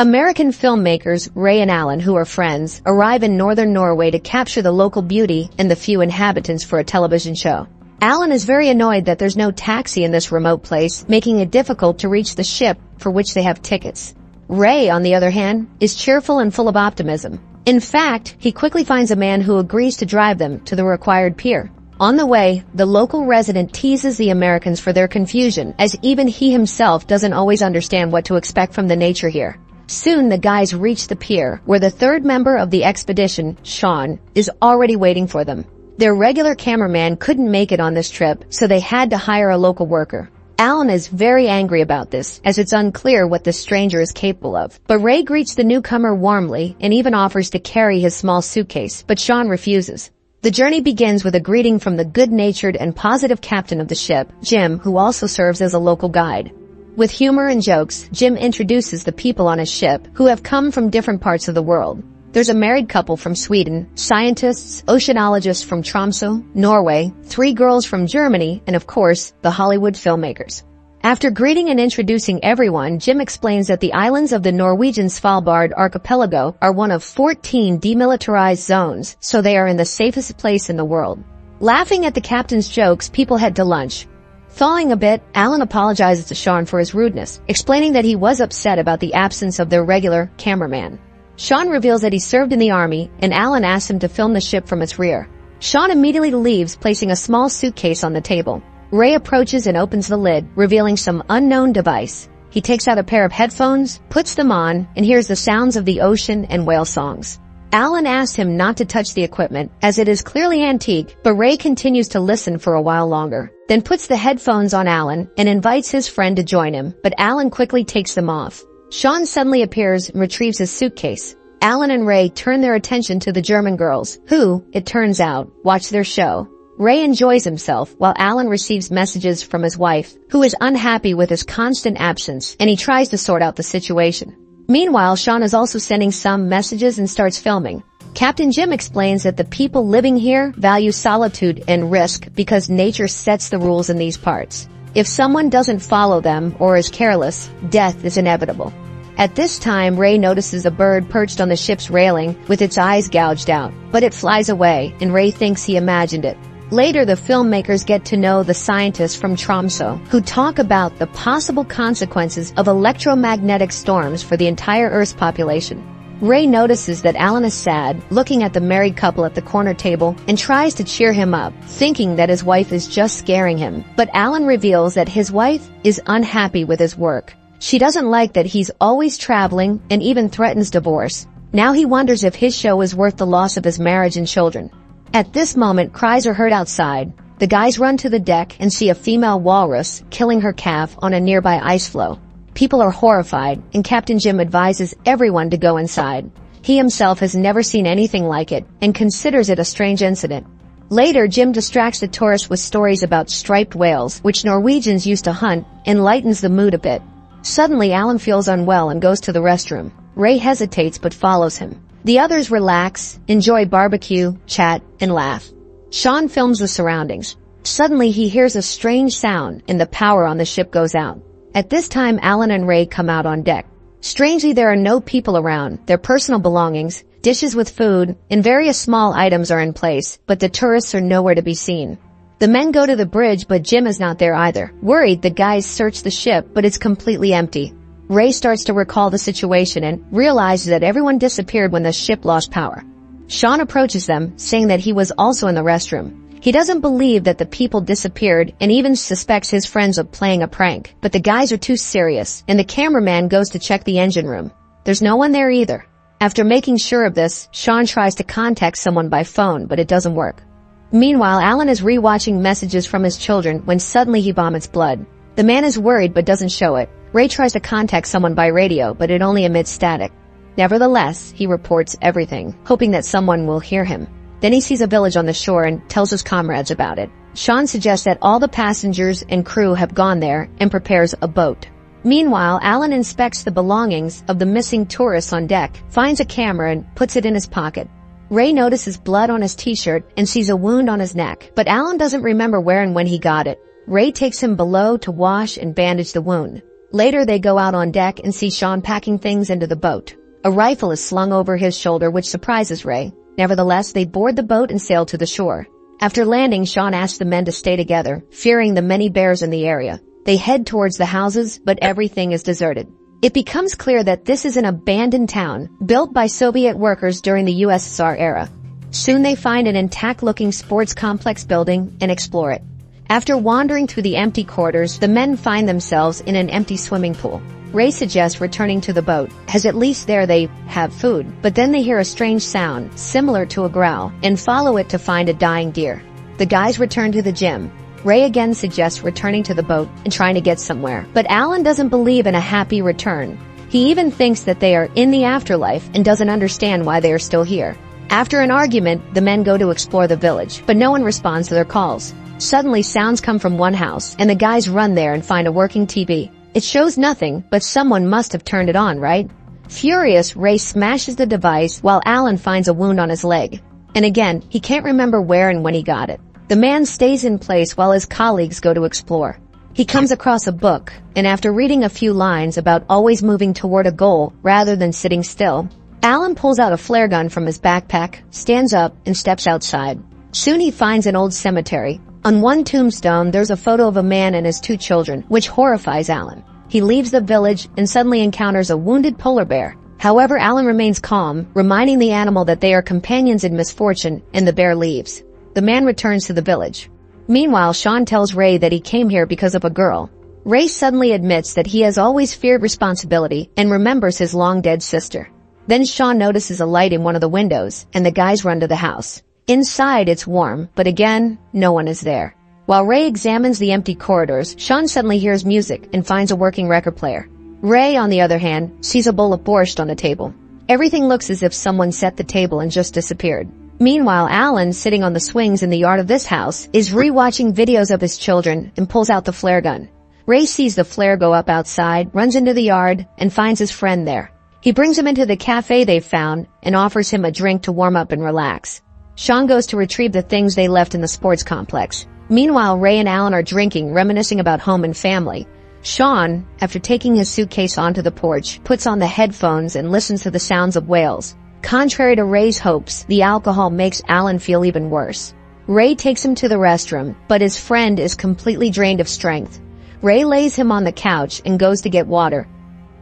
American filmmakers Ray and Alan, who are friends, arrive in northern Norway to capture the local beauty and the few inhabitants for a television show. Alan is very annoyed that there's no taxi in this remote place, making it difficult to reach the ship for which they have tickets. Ray, on the other hand, is cheerful and full of optimism. In fact, he quickly finds a man who agrees to drive them to the required pier. On the way, the local resident teases the Americans for their confusion, as even he himself doesn't always understand what to expect from the nature here. Soon the guys reach the pier, where the third member of the expedition, Sean, is already waiting for them. Their regular cameraman couldn't make it on this trip, so they had to hire a local worker. Alan is very angry about this, as it's unclear what the stranger is capable of. But Ray greets the newcomer warmly and even offers to carry his small suitcase, but Sean refuses. The journey begins with a greeting from the good-natured and positive captain of the ship, Jim, who also serves as a local guide. With humor and jokes, Jim introduces the people on his ship, who have come from different parts of the world. There's a married couple from Sweden, scientists, oceanologists from Tromsø, Norway, 3 girls from Germany, and of course, the Hollywood filmmakers. After greeting and introducing everyone, Jim explains that the islands of the Norwegian Svalbard archipelago are one of 14 demilitarized zones, so they are in the safest place in the world. Laughing at the captain's jokes, people head to lunch. Thawing a bit, Alan apologizes to Sean for his rudeness, explaining that he was upset about the absence of their regular cameraman. Sean reveals that he served in the army, and Alan asks him to film the ship from its rear. Sean immediately leaves, placing a small suitcase on the table. Ray approaches and opens the lid, revealing some unknown device. He takes out a pair of headphones, puts them on, and hears the sounds of the ocean and whale songs. Alan asks him not to touch the equipment, as it is clearly antique, but Ray continues to listen for a while longer, then puts the headphones on Alan and invites his friend to join him, but Alan quickly takes them off. Sean suddenly appears and retrieves his suitcase. Alan and Ray turn their attention to the German girls, who, it turns out, watch their show. Ray enjoys himself, while Alan receives messages from his wife, who is unhappy with his constant absence, and he tries to sort out the situation. Meanwhile, Sean is also sending some messages and starts filming. Captain Jim explains that the people living here value solitude and risk because nature sets the rules in these parts. If someone doesn't follow them or is careless, death is inevitable. At this time, Ray notices a bird perched on the ship's railing with its eyes gouged out, but it flies away, and Ray thinks he imagined it. Later, the filmmakers get to know the scientists from Tromsø, who talk about the possible consequences of electromagnetic storms for the entire Earth's population. Ray notices that Alan is sad, looking at the married couple at the corner table, and tries to cheer him up, thinking that his wife is just scaring him. But Alan reveals that his wife is unhappy with his work. She doesn't like that he's always traveling and even threatens divorce. Now he wonders if his show is worth the loss of his marriage and children. At this moment, cries are heard outside. The guys run to the deck and see a female walrus killing her calf on a nearby ice floe. People are horrified, and Captain Jim advises everyone to go inside. He himself has never seen anything like it and considers it a strange incident. Later, Jim distracts the tourists with stories about striped whales, which Norwegians used to hunt, and lightens the mood a bit. Suddenly, Alan feels unwell and goes to the restroom. Ray hesitates but follows him. The others relax, enjoy barbecue, chat, and laugh. Sean films the surroundings. Suddenly, he hears a strange sound, and the power on the ship goes out. At this time, Alan and Ray come out on deck. Strangely, there are no people around. Their personal belongings, dishes with food, and various small items are in place, but the tourists are nowhere to be seen. The men go to the bridge, but Jim is not there either. Worried, the guys search the ship, but it's completely empty. Ray starts to recall the situation and realizes that everyone disappeared when the ship lost power. Sean approaches them, saying that he was also in the restroom. He doesn't believe that the people disappeared and even suspects his friends of playing a prank. But the guys are too serious, and the cameraman goes to check the engine room. There's no one there either. After making sure of this, Sean tries to contact someone by phone, but it doesn't work. Meanwhile, Alan is rewatching messages from his children when suddenly he vomits blood. The man is worried but doesn't show it. Ray tries to contact someone by radio, but it only emits static. Nevertheless, he reports everything, hoping that someone will hear him. Then he sees a village on the shore and tells his comrades about it. Sean suggests that all the passengers and crew have gone there and prepares a boat. Meanwhile, Alan inspects the belongings of the missing tourists on deck, finds a camera and puts it in his pocket. Ray notices blood on his t-shirt and sees a wound on his neck, but Alan doesn't remember where and when he got it. Ray takes him below to wash and bandage the wound. Later they go out on deck and see Sean packing things into the boat. A rifle is slung over his shoulder, which surprises Ray. Nevertheless, they board the boat and sail to the shore. After landing, Sean asks the men to stay together, fearing the many bears in the area. They head towards the houses, but everything is deserted. It becomes clear that this is an abandoned town, built by Soviet workers during the USSR era. Soon they find an intact-looking sports complex building and explore it. After wandering through the empty quarters, the men find themselves in an empty swimming pool. Ray suggests returning to the boat, as at least there they have food, but then they hear a strange sound, similar to a growl, and follow it to find a dying deer. The guys return to the gym. Ray again suggests returning to the boat and trying to get somewhere, but Alan doesn't believe in a happy return. He even thinks that they are in the afterlife and doesn't understand why they are still here. After an argument, the men go to explore the village, but no one responds to their calls. Suddenly, sounds come from one house, and the guys run there and find a working TV. It shows nothing, but someone must have turned it on, right? Furious, Ray smashes the device while Alan finds a wound on his leg. And again, he can't remember where and when he got it. The man stays in place while his colleagues go to explore. He comes across a book, and after reading a few lines about always moving toward a goal rather than sitting still, Alan pulls out a flare gun from his backpack, stands up, and steps outside. Soon he finds an old cemetery. On one tombstone, there's a photo of a man and his 2 children, which horrifies Alan. He leaves the village and suddenly encounters a wounded polar bear. However, Alan remains calm, reminding the animal that they are companions in misfortune, and the bear leaves. The man returns to the village. Meanwhile, Sean tells Ray that he came here because of a girl. Ray suddenly admits that he has always feared responsibility and remembers his long-dead sister. Then Sean notices a light in one of the windows, and the guys run to the house. Inside, it's warm, but again, no one is there. While Ray examines the empty corridors, Sean suddenly hears music and finds a working record player. Ray, on the other hand, sees a bowl of borscht on the table. Everything looks as if someone set the table and just disappeared. Meanwhile, Alan, sitting on the swings in the yard of this house, is re-watching videos of his children and pulls out the flare gun. Ray sees the flare go up outside, runs into the yard, and finds his friend there. He brings him into the cafe they've found and offers him a drink to warm up and relax. Sean goes to retrieve the things they left in the sports complex. Meanwhile, Ray and Alan are drinking, reminiscing about home and family. Sean, after taking his suitcase onto the porch, puts on the headphones and listens to the sounds of whales. Contrary to Ray's hopes, the alcohol makes Alan feel even worse. Ray takes him to the restroom, but his friend is completely drained of strength. Ray lays him on the couch and goes to get water.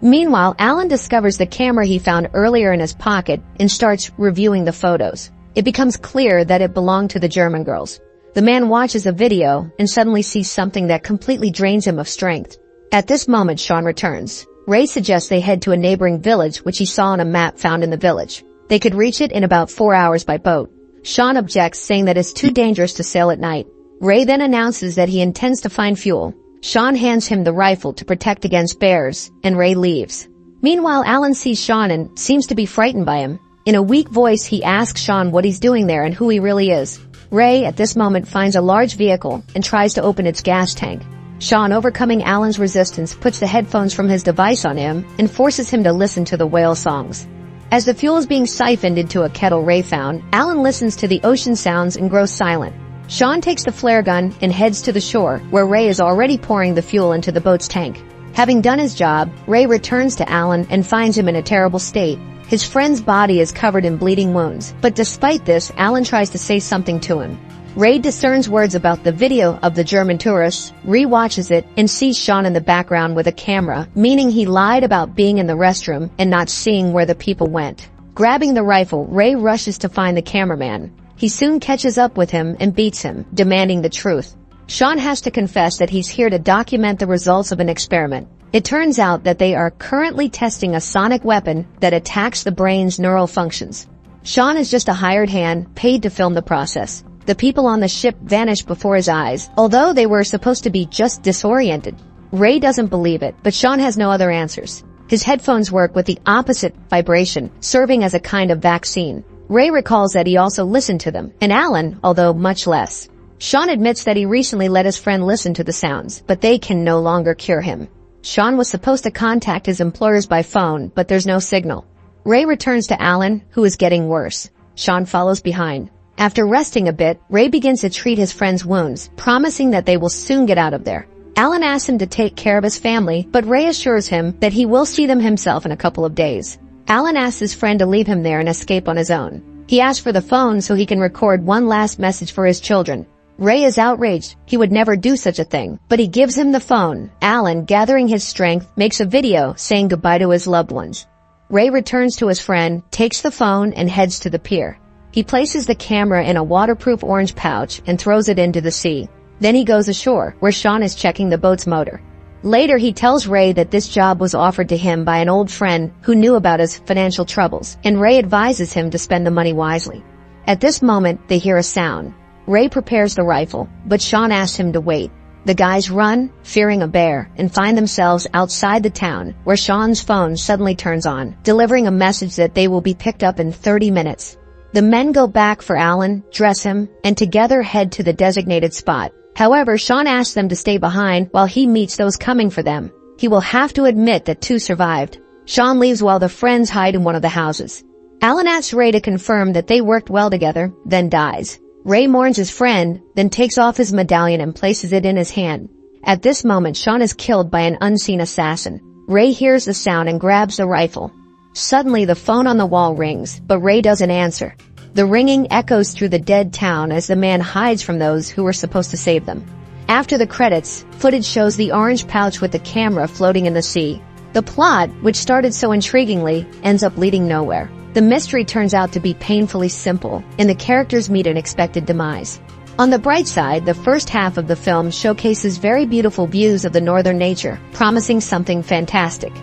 Meanwhile, Alan discovers the camera he found earlier in his pocket and starts reviewing the photos. It becomes clear that it belonged to the German girls. The man watches a video and suddenly sees something that completely drains him of strength. At this moment, Sean returns. Ray suggests they head to a neighboring village, which he saw on a map found in the village. They could reach it in about 4 hours by boat. Sean objects, saying that it's too dangerous to sail at night. Ray then announces that he intends to find fuel. Sean hands him the rifle to protect against bears, and Ray leaves. Meanwhile, Alan sees Sean and seems to be frightened by him. In a weak voice, he asks Sean what he's doing there and who he really is. Ray, at this moment, finds a large vehicle and tries to open its gas tank. Sean, overcoming Alan's resistance, puts the headphones from his device on him and forces him to listen to the whale songs. As the fuel is being siphoned into a kettle Ray found, Alan listens to the ocean sounds and grows silent. Sean takes the flare gun and heads to the shore, where Ray is already pouring the fuel into the boat's tank. Having done his job, Ray returns to Alan and finds him in a terrible state. His friend's body is covered in bleeding wounds, but despite this, Alan tries to say something to him. Ray discerns words about the video of the German tourists, re-watches it, and sees Sean in the background with a camera, meaning he lied about being in the restroom and not seeing where the people went. Grabbing the rifle, Ray rushes to find the cameraman. He soon catches up with him and beats him, demanding the truth. Sean has to confess that he's here to document the results of an experiment. It turns out that they are currently testing a sonic weapon that attacks the brain's neural functions. Sean is just a hired hand, paid to film the process. The people on the ship vanish before his eyes, although they were supposed to be just disoriented. Ray doesn't believe it, but Sean has no other answers. His headphones work with the opposite vibration, serving as a kind of vaccine. Ray recalls that he also listened to them, and Alan, although much less. Sean admits that he recently let his friend listen to the sounds, but they can no longer cure him. Sean was supposed to contact his employers by phone, but there's no signal. Ray returns to Alan, who is getting worse. Sean follows behind. After resting a bit, Ray begins to treat his friend's wounds, promising that they will soon get out of there. Alan asks him to take care of his family, but Ray assures him that he will see them himself in a couple of days. Alan asks his friend to leave him there and escape on his own. He asks for the phone so he can record one last message for his children. Ray is outraged. He would never do such a thing, but he gives him the phone. Alan, gathering his strength, makes a video saying goodbye to his loved ones. Ray returns to his friend, takes the phone, and heads to the pier. He places the camera in a waterproof orange pouch and throws it into the sea. Then he goes ashore, where Sean is checking the boat's motor. Later, he tells Ray that this job was offered to him by an old friend who knew about his financial troubles, and Ray advises him to spend the money wisely. At this moment, they hear a sound. Ray prepares the rifle, but Sean asks him to wait. The guys run, fearing a bear, and find themselves outside the town, where Sean's phone suddenly turns on, delivering a message that they will be picked up in 30 minutes. The men go back for Alan, dress him, and together head to the designated spot. However, Sean asks them to stay behind while he meets those coming for them. He will have to admit that 2 survived. Sean leaves while the friends hide in one of the houses. Alan asks Ray to confirm that they worked well together, then dies. Ray mourns his friend, then takes off his medallion and places it in his hand. At this moment, Sean is killed by an unseen assassin. Ray hears the sound and grabs the rifle. Suddenly, the phone on the wall rings, but Ray doesn't answer. The ringing echoes through the dead town as the man hides from those who were supposed to save them. After the credits, footage shows the orange pouch with the camera floating in the sea. The plot, which started so intriguingly, ends up leading nowhere. The mystery turns out to be painfully simple, and the characters meet an expected demise. On the bright side, the first half of the film showcases very beautiful views of the northern nature, promising something fantastic.